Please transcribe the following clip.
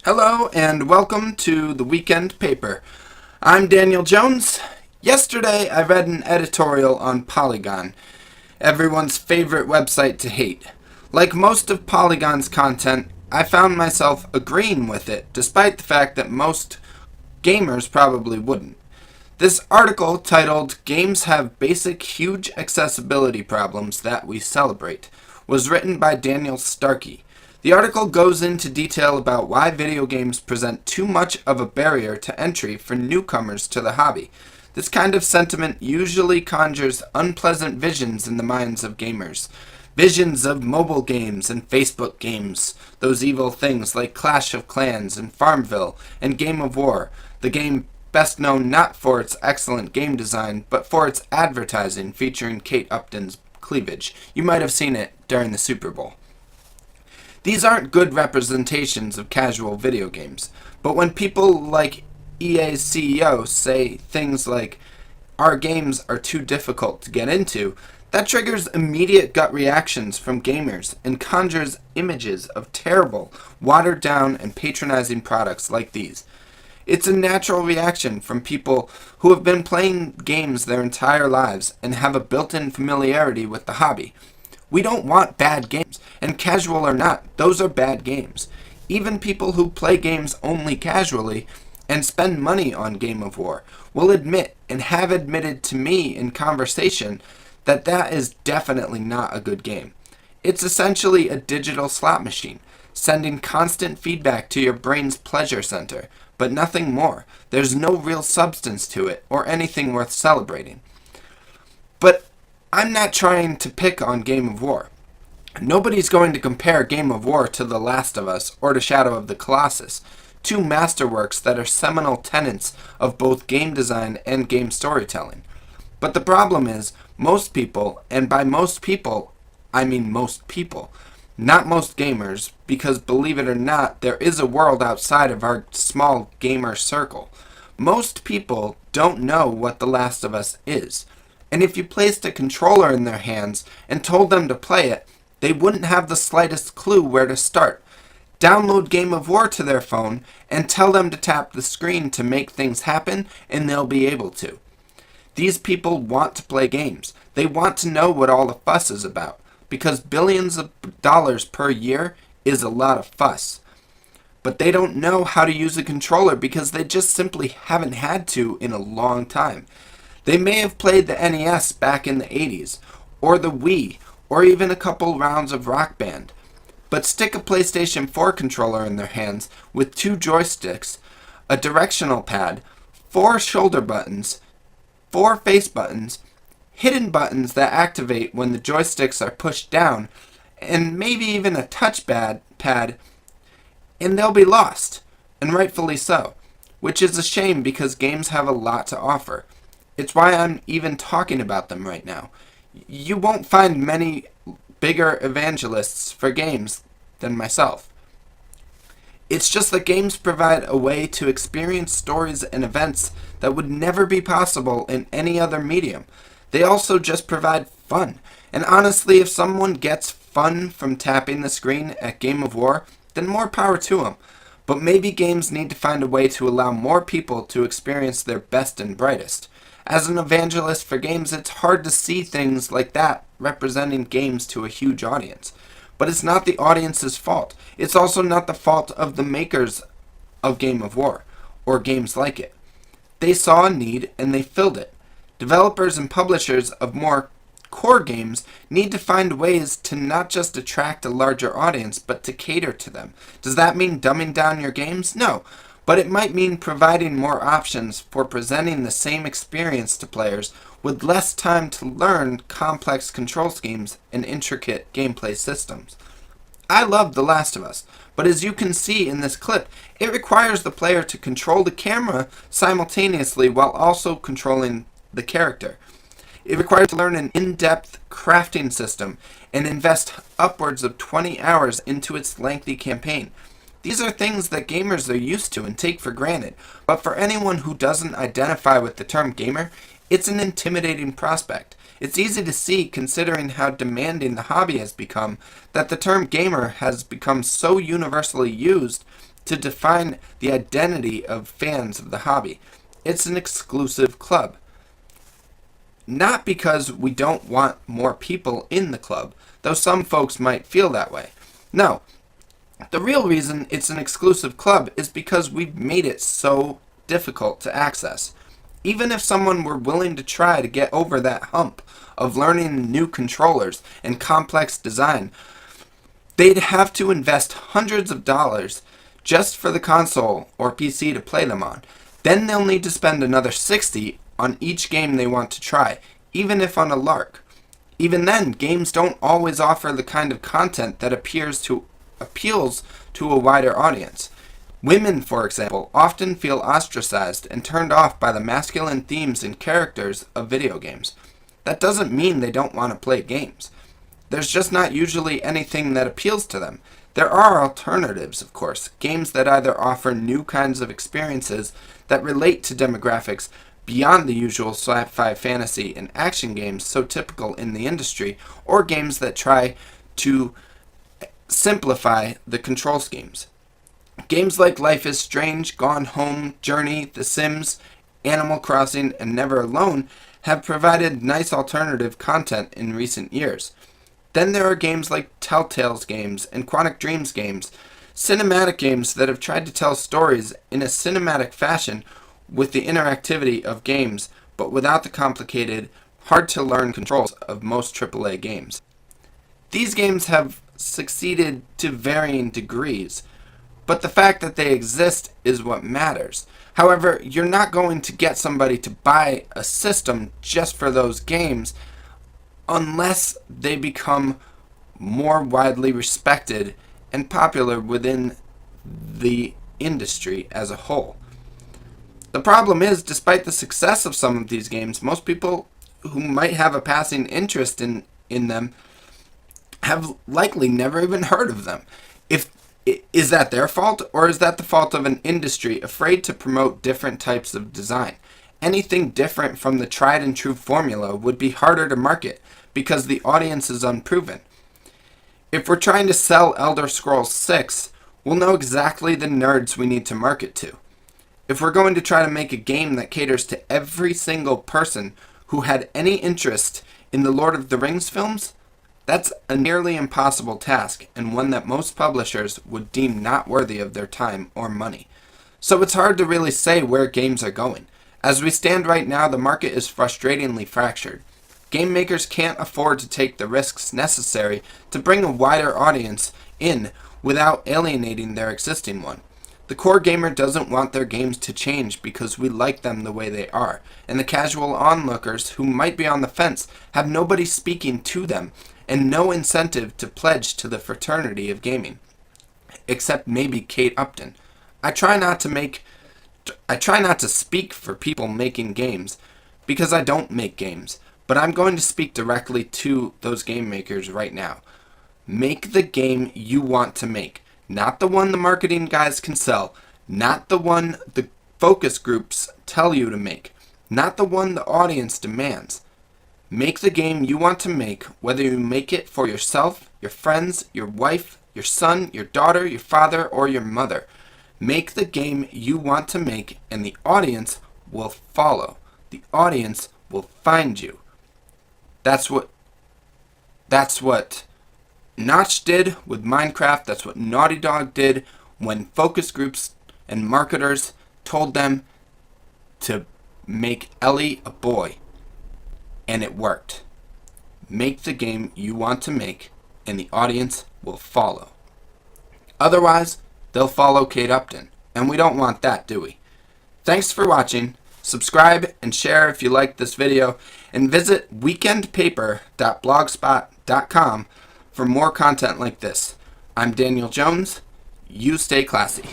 Hello and welcome to the Weekend Paper. I'm Daniel Jones. Yesterday I read an editorial on Polygon, everyone's favorite website to hate. Like most of Polygon's content, I found myself agreeing with it, despite the fact that most gamers probably wouldn't. This article, titled "Games Have Basic Huge Accessibility Problems That We Celebrate," was written by Daniel Starkey. The article goes into detail about why video games present too much of a barrier to entry for newcomers to the hobby. This kind of sentiment usually conjures unpleasant visions in the minds of gamers. Visions of mobile games and Facebook games, those evil things like Clash of Clans and Farmville and Game of War, the game best known not for its excellent game design, but for its advertising featuring Kate Upton's cleavage. You might have seen it during the Super Bowl. These aren't good representations of casual video games, but when people like EA's CEO say things like, "Our games are too difficult to get into," that triggers immediate gut reactions from gamers and conjures images of terrible, watered down, and patronizing products like these. It's a natural reaction from people who have been playing games their entire lives and have a built-in familiarity with the hobby. We don't want bad games, and casual or not, those are bad games. Even people who play games only casually and spend money on Game of War will admit, and have admitted to me in conversation, that that is definitely not a good game. It's essentially a digital slot machine, sending constant feedback to your brain's pleasure center, but nothing more. There's no real substance to it, or anything worth celebrating. But I'm not trying to pick on Game of War. Nobody's going to compare Game of War to The Last of Us or to Shadow of the Colossus, two masterworks that are seminal tenets of both game design and game storytelling. But the problem is, most people, and by most people, I mean most people, not most gamers, because believe it or not, there is a world outside of our small gamer circle. Most people don't know what The Last of Us is. And if you placed a controller in their hands and told them to play it, they wouldn't have the slightest clue where to start. Download Game of War to their phone and tell them to tap the screen to make things happen, and they'll be able to. These people want to play games. They want to know what all the fuss is about, because billions of dollars per year is a lot of fuss. But they don't know how to use a controller because they just simply haven't had to in a long time. They may have played the NES back in the 80s, or the Wii, or even a couple rounds of Rock Band. But stick a PlayStation 4 controller in their hands with two joysticks, a directional pad, 4 shoulder buttons, 4 face buttons, hidden buttons that activate when the joysticks are pushed down, and maybe even a touchpad, and they'll be lost, and rightfully so, which is a shame because games have a lot to offer. It's why I'm even talking about them right now. You won't find many bigger evangelists for games than myself. It's just that games provide a way to experience stories and events that would never be possible in any other medium. They also just provide fun. And honestly, if someone gets fun from tapping the screen at Game of War, then more power to them. But maybe games need to find a way to allow more people to experience their best and brightest. As an evangelist for games, it's hard to see things like that representing games to a huge audience. But it's not the audience's fault. It's also not the fault of the makers of Game of War, or games like it. They saw a need and they filled it. Developers and publishers of more core games need to find ways to not just attract a larger audience, but to cater to them. Does that mean dumbing down your games? No. But it might mean providing more options for presenting the same experience to players with less time to learn complex control schemes and intricate gameplay systems. I love The Last of Us, but as you can see in this clip, it requires the player to control the camera simultaneously while also controlling the character. It requires to learn an in-depth crafting system and invest upwards of 20 hours into its lengthy campaign. These are things that gamers are used to and take for granted, but for anyone who doesn't identify with the term gamer, it's an intimidating prospect. It's easy to see, considering how demanding the hobby has become, that the term gamer has become so universally used to define the identity of fans of the hobby. It's an exclusive club. Not because we don't want more people in the club, though some folks might feel that way. No, the real reason it's an exclusive club is because we've made it so difficult to access. Even if someone were willing to try to get over that hump of learning new controllers and complex design, they'd have to invest hundreds of dollars just for the console or PC to play them on. Then they'll need to spend another $60 on each game they want to try, even if on a lark. Even then, games don't always offer the kind of content that appeals to a wider audience. Women, for example, often feel ostracized and turned off by the masculine themes and characters of video games. That doesn't mean they don't want to play games. There's just not usually anything that appeals to them. There are alternatives, of course, games that either offer new kinds of experiences that relate to demographics beyond the usual sci-fi, fantasy, and action games so typical in the industry, or games that try to simplify the control schemes. Games like Life is Strange, Gone Home, Journey, The Sims, Animal Crossing, and Never Alone have provided nice alternative content in recent years. Then there are games like Telltale's games and Quantic Dream's games, cinematic games that have tried to tell stories in a cinematic fashion with the interactivity of games, but without the complicated, hard-to-learn controls of most AAA games. These games have succeeded to varying degrees, but the fact that they exist is what matters. However, you're not going to get somebody to buy a system just for those games unless they become more widely respected and popular within the industry as a whole. The problem is, despite the success of some of these games, most people who might have a passing interest in them have likely never even heard of them. Is that their fault, or is that the fault of an industry afraid to promote different types of design? Anything different from the tried and true formula would be harder to market because the audience is unproven. If we're trying to sell Elder Scrolls 6, we'll know exactly the nerds we need to market to. If we're going to try to make a game that caters to every single person who had any interest in the Lord of the Rings films, that's a nearly impossible task, and one that most publishers would deem not worthy of their time or money. So it's hard to really say where games are going. As we stand right now, the market is frustratingly fractured. Game makers can't afford to take the risks necessary to bring a wider audience in without alienating their existing one. The core gamer doesn't want their games to change because we like them the way they are, and the casual onlookers who might be on the fence have nobody speaking to them and no incentive to pledge to the fraternity of gaming, except maybe Kate Upton. I try not to speak for people making games because I don't make games, but I'm going to speak directly to those game makers right now. Make the game you want to make, not the one the marketing guys can sell, not the one the focus groups tell you to make, not the one the audience demands. Make the game you want to make, whether you make it for yourself, your friends, your wife, your son, your daughter, your father, or your mother. Make the game you want to make, and the audience will follow. The audience will find you. That's what Notch did with Minecraft. That's what Naughty Dog did when focus groups and marketers told them to make Ellie a boy. And it worked. Make the game you want to make, and the audience will follow. Otherwise, they'll follow Kate Upton, and we don't want that, do we? Thanks for watching. Subscribe and share if you liked this video, and visit weekendpaper.blogspot.com for more content like this. I'm Daniel Jones. You stay classy.